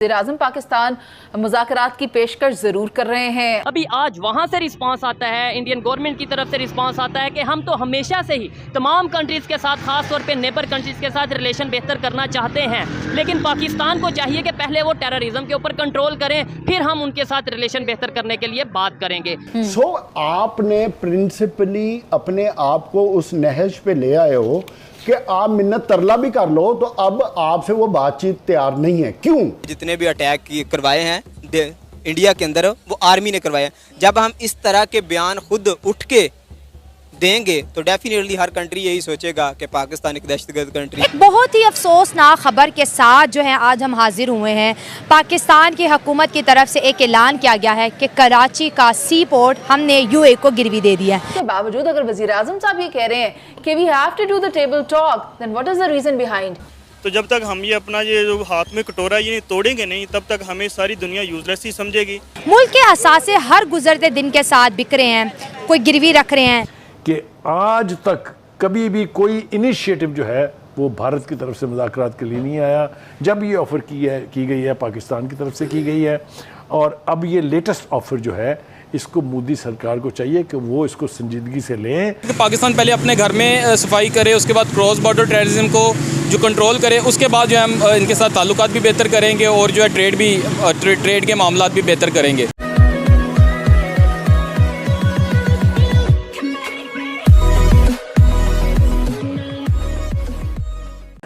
वज़ीर-ए-आज़म पाकिस्तान मुज़ाकरात की पेशकश ज़रूर कर रहे हैं। अभी आज वहाँ से रिस्पांस आता है, इंडियन गवर्नमेंट की तरफ से रिस्पांस आता है कि हम तो हमेशा से ही तमाम कंट्रीज़ के साथ, खास तौर पे नेबर कंट्रीज़ के साथ रिलेशन बेहतर करना चाहते हैं, लेकिन पाकिस्तान को चाहिए कि पहले वो टेररिज्म के ऊपर कंट्रोल करें, फिर हम उनके साथ रिलेशन बेहतर करने के लिए बात करेंगे। आपने प्रिंसिपली अपने आप को उस नहज पे ले आए हो कि आप मिन्नत तरला भी कर लो, तो अब आपसे वो बातचीत तैयार नहीं है। क्यों? जितने भी अटैक करवाए हैं इंडिया के अंदर वो आर्मी ने करवाए हैं। जब हम इस तरह के बयान खुद उठ के देंगे तो डेफिनेटली हर कंट्री यही सोचेगा कि पाकिस्तान एक दहशतगर्द कंट्री। एक बहुत ही अफसोसनाक खबर के साथ जो है आज हम हाजिर हुए हैं। पाकिस्तान की हुकूमत की तरफ से एक ऐलान किया गया है कि कराची का सी पोर्ट हमने यूए को गिरवी दे दिया है। इसके बावजूद अगर वज़ीर-ए-आज़म साहब ये कह रहे हैं कि we have to do the table talk, then what is the reason behind? तो जब तक हम ये अपना ये जो हाथ में कटोरा ये तोड़ेंगे नहीं, तब तक हमें सारी दुनिया यूजलेस ही समझेगी। मुल्क के असासे हर गुजरते दिन के साथ बिक रहे हैं, कोई गिरवी रख रहे हैं कि आज तक कभी भी कोई इनिशिएटिव जो है वो भारत की तरफ से मुज़ाकरात के लिए नहीं आया। जब ये ऑफ़र की गई है पाकिस्तान की तरफ से की गई है, और अब ये लेटेस्ट ऑफ़र जो है इसको मोदी सरकार को चाहिए कि वो इसको संजीदगी से लें। पाकिस्तान पहले अपने घर में सफाई करे, उसके बाद क्रॉस बॉर्डर टेररिज्म को जो कंट्रोल करे, उसके बाद जो है हम इनके साथ ताल्लुकात भी बेहतर करेंगे और जो है ट्रेड के मामलात भी बेहतर करेंगे।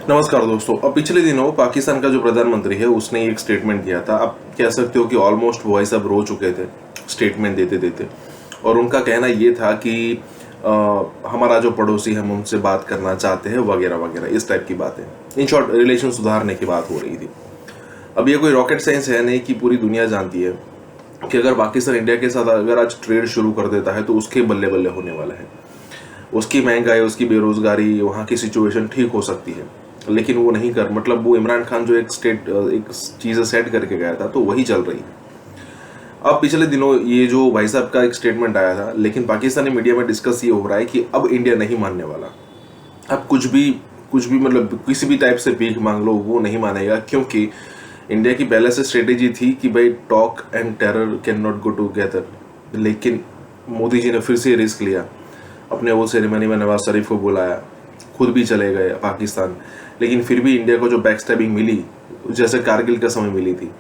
नमस्कार दोस्तों। अब पिछले दिनों पाकिस्तान का जो प्रधानमंत्री है उसने एक स्टेटमेंट दिया था। आप कह सकते हो कि ऑलमोस्ट वो सब रो चुके थे स्टेटमेंट देते देते, और उनका कहना ये था कि हमारा जो पड़ोसी हम उनसे बात करना चाहते हैं वगैरह वगैरह, इस टाइप की बातें। इन शॉर्ट रिलेशन सुधारने की बात हो रही थी। अब ये कोई रॉकेट साइंस है नहीं कि पूरी दुनिया जानती है कि अगर पाकिस्तान इंडिया के साथ अगर आज ट्रेड शुरू कर देता है तो उसके बल्ले बल्ले होने वाला है। उसकी महंगाई, उसकी बेरोजगारी, वहाँ की सिचुएशन ठीक हो सकती है, लेकिन वो नहीं कर, मतलब वो इमरान खान जो एक चीज़ सेट करके गया था तो वही चल रही है। अब पिछले दिनों ये जो भाई साहब का एक स्टेटमेंट आया था, लेकिन पाकिस्तानी मीडिया में डिस्कस ये हो रहा है कि अब इंडिया नहीं मानने वाला। अब कुछ भी मतलब किसी भी टाइप से भीख मांग लो वो नहीं मानेगा, क्योंकि इंडिया की पहले से स्ट्रेटेजी थी कि भाई talk and terror can not go together. लेकिन मोदी जी ने फिर से रिस्क लिया, अपने वो सेरेमनी में नवाज शरीफ को बुलाया, खुद भी चले गए पाकिस्तान, लेकिन फिर भी इंडिया को जो बैक स्टैबिंग मिली, जैसे कारगिल के समय मिली थी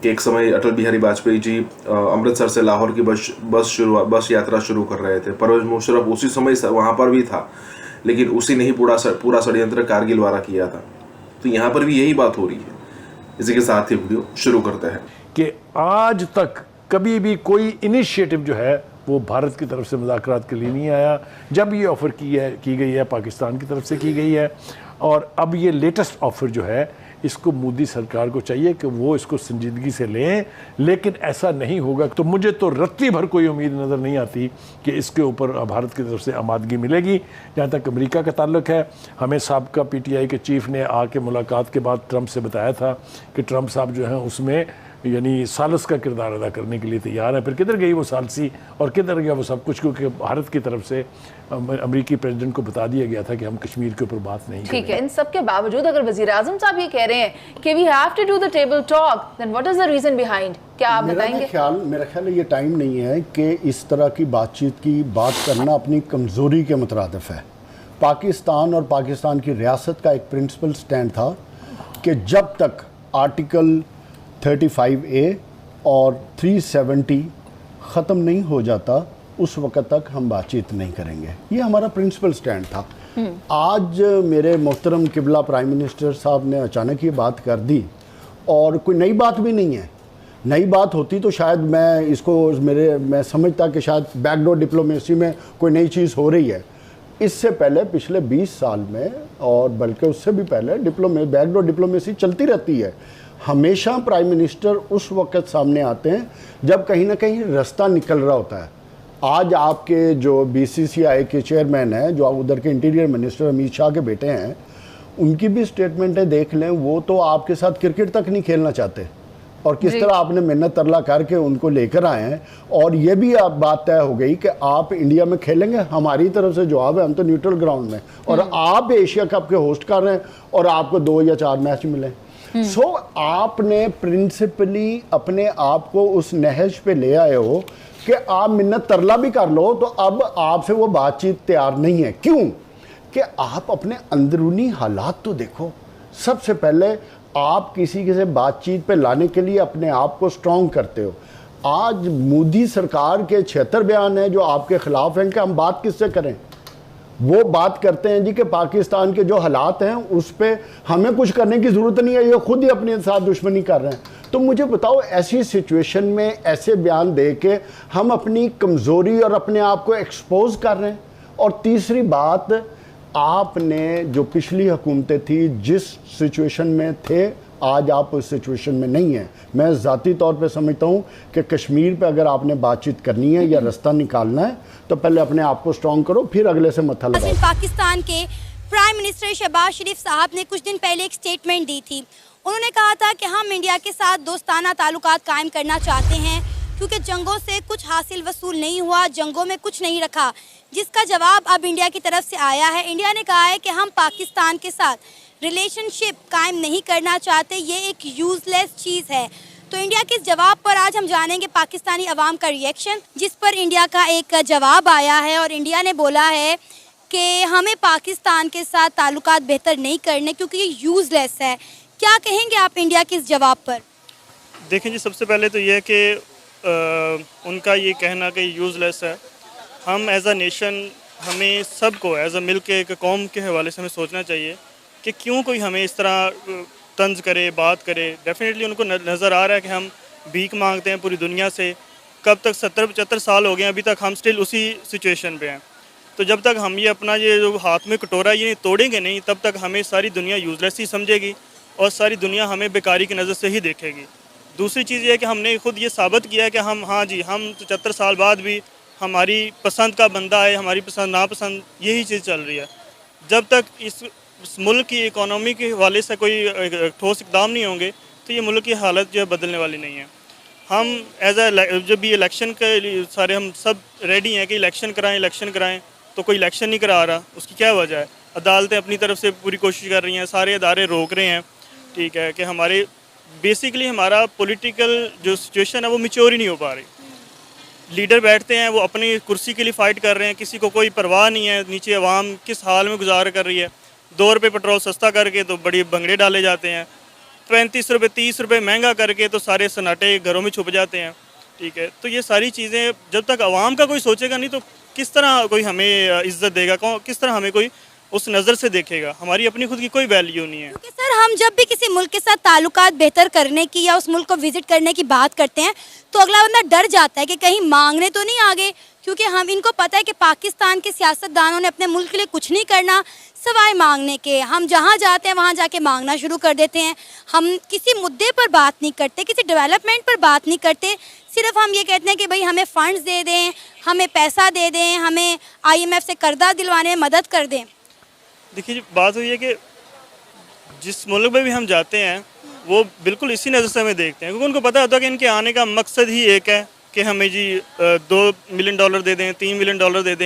कि एक समय अटल बिहारी वाजपेयी जी अमृतसर से लाहौर की बस यात्रा शुरू कर रहे थे। परवेज मुशर्रफ उसी समय वहाँ पर भी था, लेकिन उसी ने ही पूरा षड्यंत्र कारगिल वाला किया था। तो यहाँ पर भी यही बात हो रही है। इसी के साथ ही वीडियो शुरू करते हैं कि आज तक कभी भी कोई इनिशिएटिव जो है वो भारत की तरफ से मुज़ाकरात के लिए नहीं आया। जब ये ऑफ़र की गई है पाकिस्तान की तरफ से की गई है, और अब ये लेटेस्ट ऑफ़र जो है इसको मोदी सरकार को चाहिए कि वो इसको संजीदगी से लें, लेकिन ऐसा नहीं होगा तो मुझे तो रत्ती भर कोई उम्मीद नज़र नहीं आती कि इसके ऊपर भारत की तरफ से आमादगी मिलेगी। जहाँ तक अमेरिका का ताल्लुक है, हमें साबका PTI के चीफ ने आके मुलाकात के बाद ट्रंप से बताया था कि ट्रंप साहब जो हैं उसमें यानी सालस का किरदार अदा करने के लिए तैयार है। फिर किधर गई वो सालसी और किधर गया वो सब कुछ, क्योंकि भारत की तरफ से अमेरिकी प्रेसिडेंट को बता दिया गया था कि हम कश्मीर के ऊपर बात नहीं करेंगे। ठीक है, इन सब के बावजूद अगर वज़ीर-ए-आज़म साहब ये कह रहे हैं कि we have to do the table talk, then what is the reason behind? क्या आप बताएंगे? मेरा ख्याल ये टाइम नहीं है कि इस तरह की बातचीत की बात करना अपनी कमज़ोरी के मुतरादिफ है। पाकिस्तान और पाकिस्तान की रियासत का एक प्रिंसिपल स्टैंड था कि जब तक आर्टिकल 35A और 370 ख़त्म नहीं हो जाता उस वक़्त तक हम बातचीत नहीं करेंगे। ये हमारा प्रिंसिपल स्टैंड था। आज मेरे मोहतरम किबला प्राइम मिनिस्टर साहब ने अचानक ये बात कर दी, और कोई नई बात भी नहीं है। नई बात होती तो शायद मैं समझता कि शायद बैकडोर डिप्लोमेसी में कोई नई चीज़ हो रही है। इससे पहले पिछले 20 साल में, और बल्कि उससे भी पहले, बैकडोर डिप्लोमेसी चलती रहती है। हमेशा प्राइम मिनिस्टर उस वक्त सामने आते हैं जब कहीं ना कहीं रास्ता निकल रहा होता है। आज आपके जो BCCI के चेयरमैन हैं, जो उधर के इंटीरियर मिनिस्टर अमित शाह के बेटे हैं, उनकी भी स्टेटमेंटें देख लें। वो तो आपके साथ क्रिकेट तक नहीं खेलना चाहते, और किस तरह आपने मेहनत तरला करके उनको लेकर आए हैं। और ये भी आप बात तय हो गई कि आप इंडिया में खेलेंगे। हमारी तरफ से जवाब है, हम तो न्यूट्रल ग्राउंड में, और आप एशिया कप के होस्ट कर रहे हैं और आपको 2 या 4 मैच मिले। सो आपने प्रिंसिपली अपने आप को उस नहज पे ले आए हो कि आप मिन्नत तरला भी कर लो, तो अब आपसे वो बातचीत तैयार नहीं है। क्यों? कि आप अपने अंदरूनी हालात तो देखो। सबसे पहले आप किसी से बातचीत पे लाने के लिए अपने आप को स्ट्रॉन्ग करते हो। आज मोदी सरकार के 76 बयान हैं जो आपके खिलाफ हैं कि हम बात किससे करें। वो बात करते हैं जी कि पाकिस्तान के जो हालात हैं उस पर हमें कुछ करने की ज़रूरत नहीं है, ये खुद ही अपने साथ दुश्मनी कर रहे हैं। तो मुझे बताओ, ऐसी सिचुएशन में ऐसे बयान दे के हम अपनी कमज़ोरी और अपने आप को एक्सपोज कर रहे हैं। और तीसरी बात, आपने जो पिछली हुकूमतें थी जिस सिचुएशन में थे, आज आप उस सिचुएशन में नहीं हैं। मैं ज़ाती तौर पे समझता हूँ कि कश्मीर पे अगर आपने बातचीत करनी है या रास्ता निकालना है तो पहले अपने आप को स्ट्रॉन्ग करो, फिर अगले से मत्था लगाओ। पाकिस्तान के प्राइम मिनिस्टर शहबाज शरीफ साहब ने कुछ दिन पहले एक स्टेटमेंट दी थी। उन्होंने कहा था कि हम इंडिया के साथ दोस्ताना ताल्लुकात कायम करना चाहते हैं क्योंकि जंगों से कुछ हासिल वसूल नहीं हुआ, जंगों में कुछ नहीं रखा, जिसका जवाब अब इंडिया की तरफ से आया है। इंडिया ने कहा है कि हम पाकिस्तान के साथ रिलेशनशिप कायम नहीं करना चाहते, ये एक यूजलेस चीज़ है। तो इंडिया के इस जवाब पर आज हम जानेंगे पाकिस्तानी अवाम का रिएक्शन, जिस पर इंडिया का एक जवाब आया है और इंडिया ने बोला है कि हमें पाकिस्तान के साथ ताल्लुकात बेहतर नहीं करने क्योंकि ये यूजलेस है। क्या कहेंगे आप इंडिया के इस जवाब पर? देखें जी, सबसे पहले तो ये है कि उनका ये कहना कि यूज़लेस है। हम एज अ नेशन, हमें सबको एज अ मिल के एक कौम के हवाले से हमें सोचना चाहिए कि क्यों कोई हमें इस तरह तंज करे, बात करे। डेफिनेटली उनको नज़र आ रहा है कि हम भीख मांगते हैं पूरी दुनिया से। कब तक 70-75 साल हो गए, अभी तक हम स्टिल उसी सिचुएशन पे हैं। तो जब तक हम ये अपना ये जो हाथ में कटोरा ये तोड़ेंगे नहीं, तब तक हमें सारी दुनिया यूज़लेस ही समझेगी और सारी दुनिया हमें बेकारी की नज़र से ही देखेगी। दूसरी चीज़ ये है कि हमने खुद ये साबित किया है कि हम, हाँ जी, हम 75 साल बाद भी हमारी पसंद का बंदा है, हमारी पसंद नापसंद यही चीज़ चल रही है। जब तक इस मुल्क की इकोनॉमी के हवाले से कोई ठोस इकदाम नहीं होंगे तो ये मुल्क की हालत जो है बदलने वाली नहीं है। हम एज अ जब भी इलेक्शन के लिए सारे हम सब रेडी हैं कि इलेक्शन कराएं, तो कोई इलेक्शन नहीं करा रहा। उसकी क्या वजह है? अदालतें अपनी तरफ से पूरी कोशिश कर रही हैं, सारे अदारे रोक रहे हैं। ठीक है कि हमारे बेसिकली हमारा पॉलिटिकल जो सिचुएशन है वो मैच्योर ही नहीं हो पा रही। लीडर बैठते हैं, वो अपनी कुर्सी के लिए फ़ाइट कर रहे हैं, किसी को कोई परवाह नहीं है नीचे आवाम किस हाल में गुजार कर रही है। 2 रुपये पेट्रोल सस्ता करके तो बड़ी भंगड़े डाले जाते हैं, 35 रुपये 30 रुपये महंगा करके तो सारे सन्नाटे घरों में छुप जाते हैं। ठीक है, तो ये सारी चीज़ें जब तक आवाम का कोई सोचेगा नहीं तो किस तरह कोई हमें इज्जत देगा, किस तरह हमें कोई उस नज़र से देखेगा। हमारी अपनी खुद की कोई वैल्यू नहीं है। क्योंकि सर, हम जब भी किसी मुल्क के साथ ताल्लुकात बेहतर करने की या उस मुल्क को विजिट करने की बात करते हैं तो अगला बंदा डर जाता है कि कहीं मांगने तो नहीं आ गए, क्योंकि हम इनको पता है कि पाकिस्तान के सियासतदानों ने अपने मुल्क के लिए कुछ नहीं करना सवाए मांगने के। हम जहाँ जाते हैं वहाँ जाके मांगना शुरू कर देते हैं। हम किसी मुद्दे पर बात नहीं करते, किसी डेवलपमेंट पर बात नहीं करते, सिर्फ हम ये कहते हैं कि भाई हमें फ़ंड्स दे दें, हमें पैसा दे दें, हमें IMF से कर्जा दिलवाने में मदद कर दें। देखिए जी, बात हुई है कि जिस मुल्क में भी हम जाते हैं वो बिल्कुल इसी नज़र से हमें देखते हैं, क्योंकि उनको पता होता है कि इनके आने का मकसद ही एक है कि हमें जी $2 मिलियन दे दें, $3 मिलियन दे दें।